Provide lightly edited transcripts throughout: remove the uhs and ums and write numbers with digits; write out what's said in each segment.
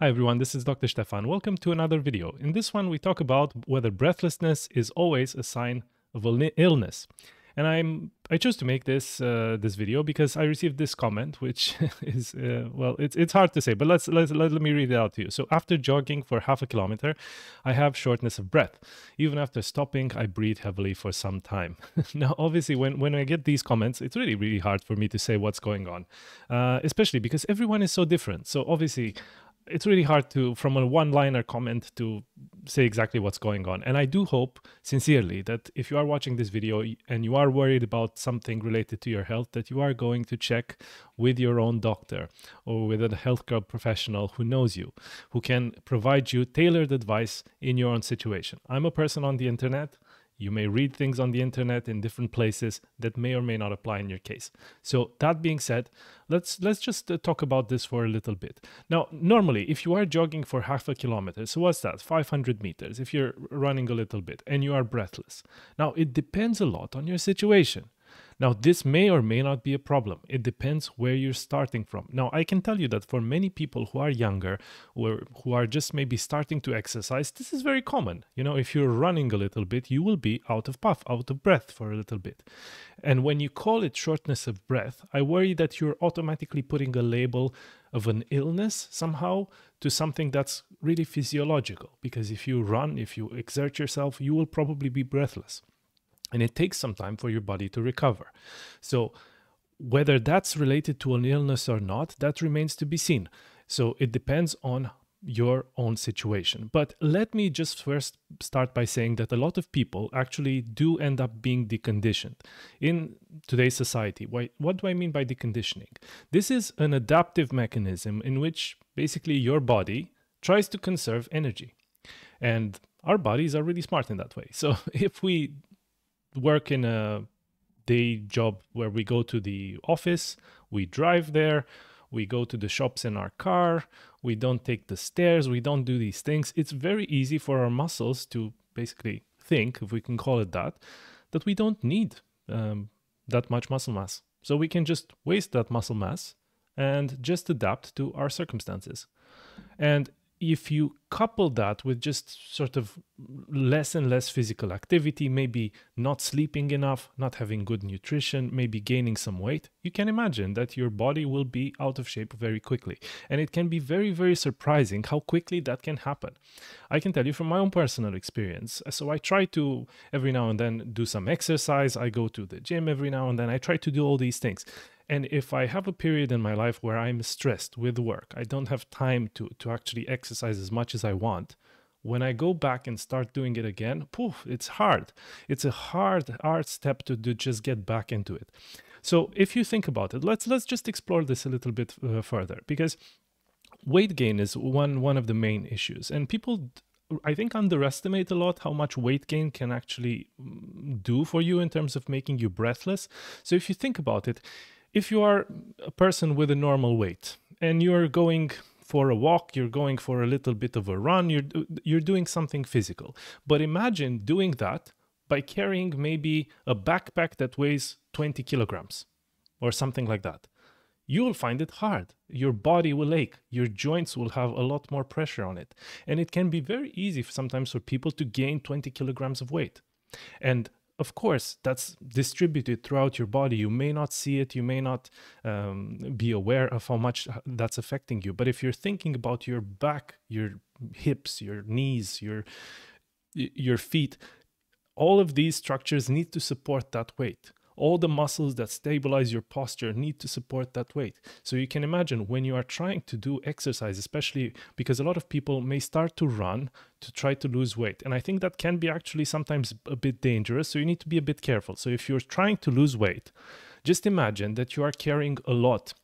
Hi everyone, this is Dr. Stefan. Welcome to another video. In this one, we talk about whether breathlessness is always a sign of an illness. And I chose to make this video because I received this comment, which is well, it's hard to say, but let me read it out to you. So after jogging for half a kilometer, I have shortness of breath. Even after stopping, I breathe heavily for some time. Now, obviously, when I get these comments, it's really hard for me to say what's going on, especially because everyone is so different. So obviously, it's really hard to, from a one-liner comment, to say exactly what's going on. And I do hope, sincerely, that if you are watching this video and you are worried about something related to your health, that you are going to check with your own doctor or with a healthcare professional who knows you, who can provide you tailored advice in your own situation. I'm a person on the internet. You may read things on the internet in different places that may or may not apply in your case. So that being said, let's just talk about this for a little bit. Now, normally, if you are jogging for half a kilometer, so what's that? 500 meters, if you're running a little bit and you are breathless. Now, it depends a lot on your situation. Now, this may or may not be a problem. It depends where you're starting from. Now, I can tell you that for many people who are younger or who are just maybe starting to exercise, this is very common. You know, if you're running a little bit, you will be out of puff, out of breath for a little bit. And when you call it shortness of breath, I worry that you're automatically putting a label of an illness somehow to something that's really physiological. Because if you run, if you exert yourself, you will probably be breathless. And it takes some time for your body to recover. So whether that's related to an illness or not, that remains to be seen. So it depends on your own situation. But let me just first start by saying that a lot of people actually do end up being deconditioned in today's society. What do I mean by deconditioning? This is an adaptive mechanism in which basically your body tries to conserve energy. And our bodies are really smart in that way. So if we work in a day job where we go to the office, we drive there, we go to the shops in our car, we don't take the stairs, we don't do these things. It's very easy for our muscles to basically think, if we can call it that we don't need that much muscle mass. So we can just waste that muscle mass and just adapt to our circumstances. And if you couple that with just sort of less and less physical activity, maybe not sleeping enough, not having good nutrition, maybe gaining some weight, you can imagine that your body will be out of shape very quickly. And it can be very surprising how quickly that can happen. I can tell you from my own personal experience. So I try to every now and then do some exercise. I go to the gym every now and then. I try to do all these things. And if I have a period in my life where I'm stressed with work, I don't have time to actually exercise as much as I want, when I go back and start doing it again, poof, it's hard. It's a hard step to just get back into it. So if you think about it, let's just explore this a little bit further, because weight gain is one of the main issues. And people, I think, underestimate a lot how much weight gain can actually do for you in terms of making you breathless. So if you think about it, if you are a person with a normal weight and you're going for a walk, you're going for a little bit of a run, you're doing something physical. But imagine doing that by carrying maybe a backpack that weighs 20 kilograms or something like that. You will find it hard. Your body will ache. Your joints will have a lot more pressure on it. And it can be very easy sometimes for people to gain 20 kilograms of weight. And of course, that's distributed throughout your body. You may not see it. You may not be aware of how much that's affecting you. But if you're thinking about your back, your hips, your knees, your feet, all of these structures need to support that weight. All the muscles that stabilize your posture need to support that weight. So you can imagine when you are trying to do exercise, especially because a lot of people may start to run to try to lose weight. And I think that can be actually sometimes a bit dangerous. So you need to be a bit careful. So if you're trying to lose weight, just imagine that you are carrying a lot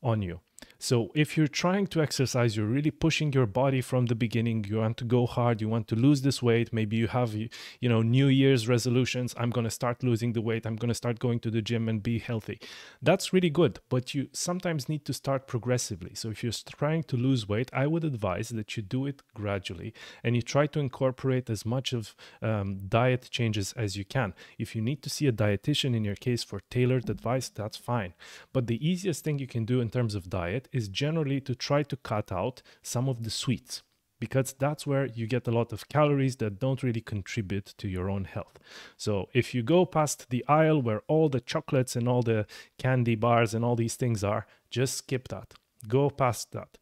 on you. So if you're trying to exercise, you're really pushing your body from the beginning. You want to go hard. You want to lose this weight. Maybe you have, New Year's resolutions. I'm going to start losing the weight. I'm going to start going to the gym and be healthy. That's really good. But you sometimes need to start progressively. So if you're trying to lose weight, I would advise that you do it gradually and you try to incorporate as much of diet changes as you can. If you need to see a dietitian in your case for tailored advice, that's fine. But the easiest thing you can do in terms of diet diet is generally to try to cut out some of the sweets, because that's where you get a lot of calories that don't really contribute to your own health. So if you go past the aisle where all the chocolates and all the candy bars and all these things are, just skip that. Go past that.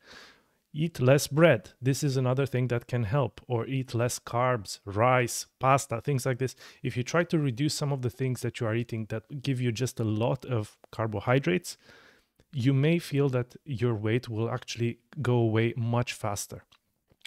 Eat less bread. This is another thing that can help. Or eat less carbs, rice, pasta, things like this. If you try to reduce some of the things that you are eating that give you just a lot of carbohydrates, you may feel that your weight will actually go away much faster.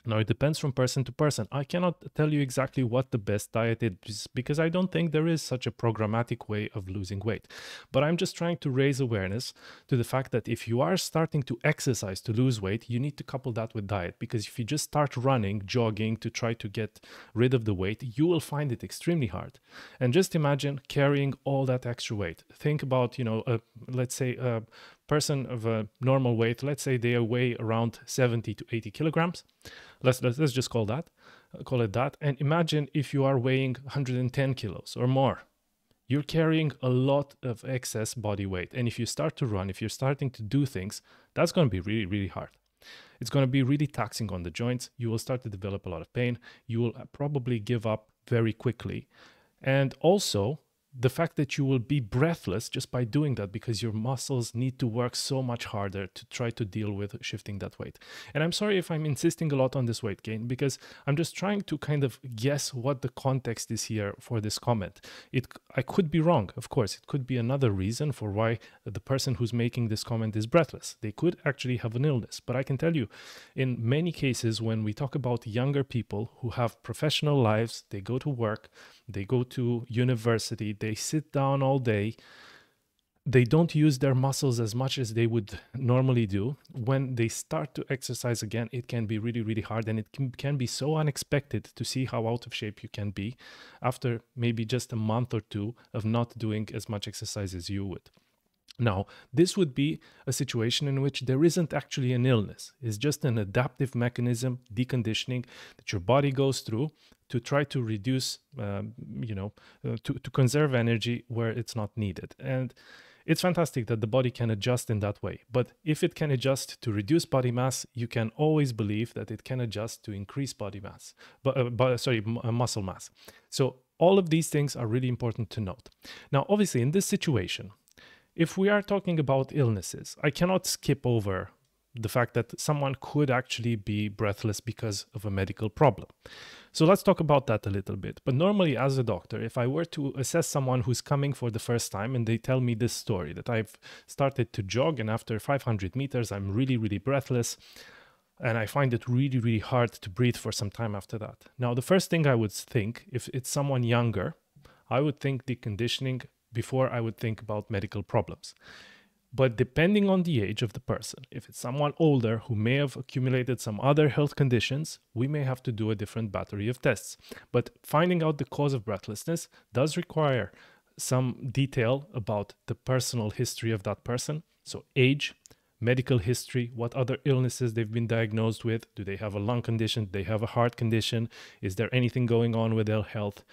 Now, it depends from person to person. I cannot tell you exactly what the best diet is because I don't think there is such a programmatic way of losing weight. But I'm just trying to raise awareness to the fact that if you are starting to exercise to lose weight, you need to couple that with diet, because if you just start running, jogging to try to get rid of the weight, you will find it extremely hard. And just imagine carrying all that extra weight. Think about, let's say a person of a normal weight, let's say they weigh around 70 to 80 kilograms. Let's just call it that. And imagine if you are weighing 110 kilos or more. You're carrying a lot of excess body weight. And if you start to run, if you're starting to do things, that's going to be really, really hard. It's going to be really taxing on the joints. You will start to develop a lot of pain. You will probably give up very quickly. And also, the fact that you will be breathless just by doing that, because your muscles need to work so much harder to try to deal with shifting that weight. And I'm sorry if I'm insisting a lot on this weight gain, because I'm just trying to kind of guess what the context is here for this comment. I could be wrong, of course. It could be another reason for why the person who's making this comment is breathless. They could actually have an illness. But I can tell you, in many cases, when we talk about younger people who have professional lives, they go to work, they go to university, they sit down all day, they don't use their muscles as much as they would normally do. When they start to exercise again, it can be really, really hard, and it can be so unexpected to see how out of shape you can be after maybe just a month or two of not doing as much exercise as you would. Now, this would be a situation in which there isn't actually an illness. It's just an adaptive mechanism, deconditioning, that your body goes through to try to reduce, to conserve energy where it's not needed. And it's fantastic that the body can adjust in that way. But if it can adjust to reduce body mass, you can always believe that it can adjust to increase body mass, muscle mass. So all of these things are really important to note. Now, obviously, in this situation, if we are talking about illnesses, I cannot skip over the fact that someone could actually be breathless because of a medical problem. So let's talk about that a little bit. But normally, as a doctor, if I were to assess someone who's coming for the first time and they tell me this story, that I've started to jog and after 500 meters, I'm really, really breathless, and I find it really, really hard to breathe for some time after that. Now, the first thing I would think, if it's someone younger, I would think deconditioning before I would think about medical problems. But depending on the age of the person, if it's someone older who may have accumulated some other health conditions, we may have to do a different battery of tests. But finding out the cause of breathlessness does require some detail about the personal history of that person. So age, medical history, what other illnesses they've been diagnosed with. Do they have a lung condition? Do they have a heart condition? Is there anything going on with their health?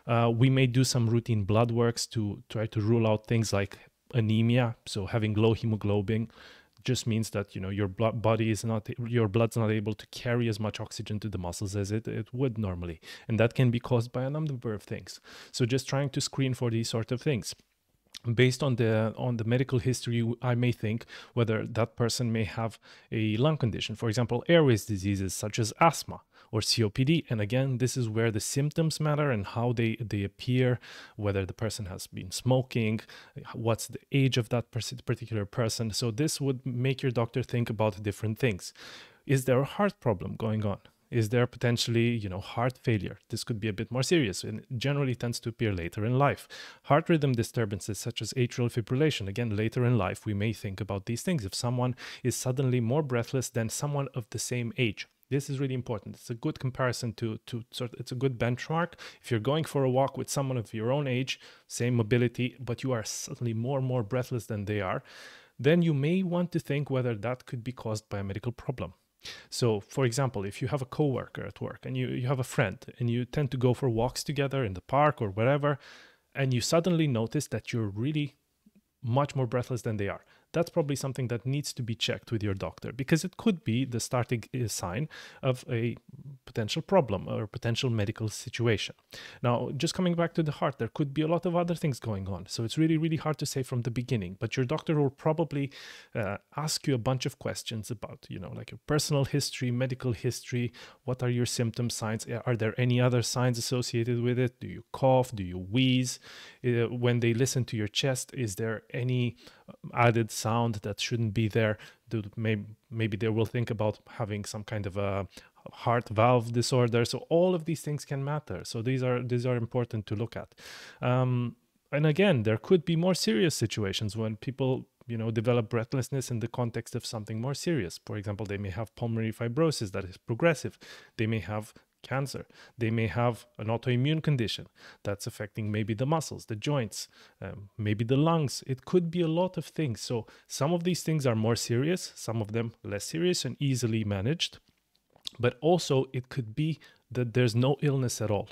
We may do some routine blood works to try to rule out things like anemia. So having low hemoglobin just means that your blood's not able to carry as much oxygen to the muscles as it would normally, and that can be caused by a number of things. So just trying to screen for these sort of things. Based on the medical history, I may think whether that person may have a lung condition, for example, airways diseases such as asthma or COPD. And again, this is where the symptoms matter and how they appear, whether the person has been smoking, what's the age of that particular person. So this would make your doctor think about different things. Is there a heart problem going on? Is there potentially, heart failure? This could be a bit more serious and generally tends to appear later in life. Heart rhythm disturbances such as atrial fibrillation. Again, later in life, we may think about these things. If someone is suddenly more breathless than someone of the same age, this is really important. It's a good comparison it's a good benchmark. If you're going for a walk with someone of your own age, same mobility, but you are suddenly more and more breathless than they are, then you may want to think whether that could be caused by a medical problem. So, for example, if you have a coworker at work and you have a friend and you tend to go for walks together in the park or wherever, and you suddenly notice that you're really much more breathless than they are, that's probably something that needs to be checked with your doctor, because it could be the starting sign of a potential problem or potential medical situation. Now, just coming back to the heart, there could be a lot of other things going on. So it's really, really hard to say from the beginning, but your doctor will probably ask you a bunch of questions about, like your personal history, medical history. What are your symptom signs? Are there any other signs associated with it? Do you cough? Do you wheeze? When they listen to your chest, is there any added sound that shouldn't be there? Maybe they will think about having some kind of a heart valve disorder. So all of these things can matter. So these are important to look at. And again, there could be more serious situations when people develop breathlessness in the context of something more serious. For example, they may have pulmonary fibrosis that is progressive. They may have cancer. They may have an autoimmune condition that's affecting maybe the muscles, the joints, maybe the lungs. It could be a lot of things. So some of these things are more serious, some of them less serious and easily managed. But also it could be that there's no illness at all.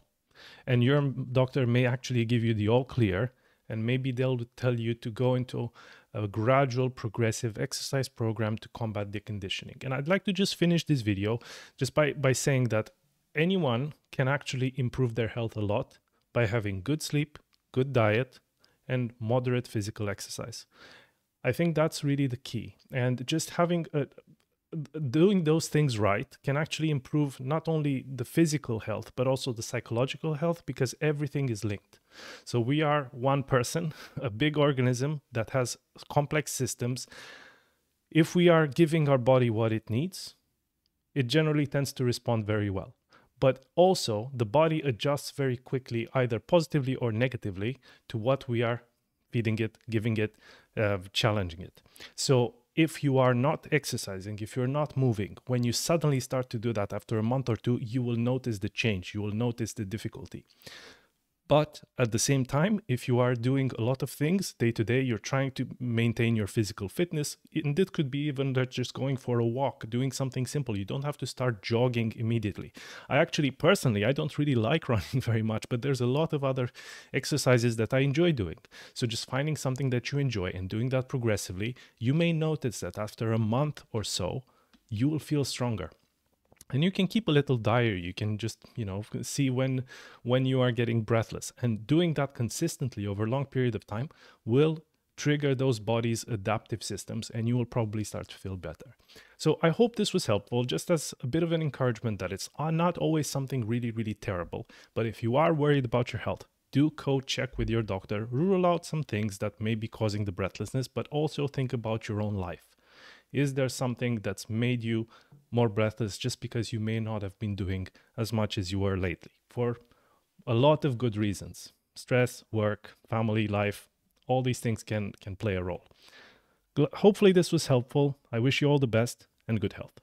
And your doctor may actually give you the all clear, and maybe they'll tell you to go into a gradual progressive exercise program to combat deconditioning. And I'd like to just finish this video just by saying that anyone can actually improve their health a lot by having good sleep, good diet, and moderate physical exercise. I think that's really the key. And just doing those things right can actually improve not only the physical health, but also the psychological health, because everything is linked. So we are one person, a big organism that has complex systems. If we are giving our body what it needs, it generally tends to respond very well. But also the body adjusts very quickly, either positively or negatively, to what we are feeding it, giving it, challenging it. So if you are not exercising, if you're not moving, when you suddenly start to do that after a month or two, you will notice the change, you will notice the difficulty. But at the same time, if you are doing a lot of things day to day, you're trying to maintain your physical fitness, and it could be even that just going for a walk, doing something simple. You don't have to start jogging immediately. I don't really like running very much, but there's a lot of other exercises that I enjoy doing. So just finding something that you enjoy and doing that progressively, you may notice that after a month or so, you will feel stronger. And you can keep a little diary. You can just, see when you are getting breathless. And doing that consistently over a long period of time will trigger those body's adaptive systems, and you will probably start to feel better. So I hope this was helpful, just as a bit of an encouragement that it's not always something really, really terrible. But if you are worried about your health, do check with your doctor, rule out some things that may be causing the breathlessness, but also think about your own life. Is there something that's made you more breathless just because you may not have been doing as much as you were lately, for a lot of good reasons? Stress, work, family life, all these things can play a role. Hopefully this was helpful. I wish you all the best and good health.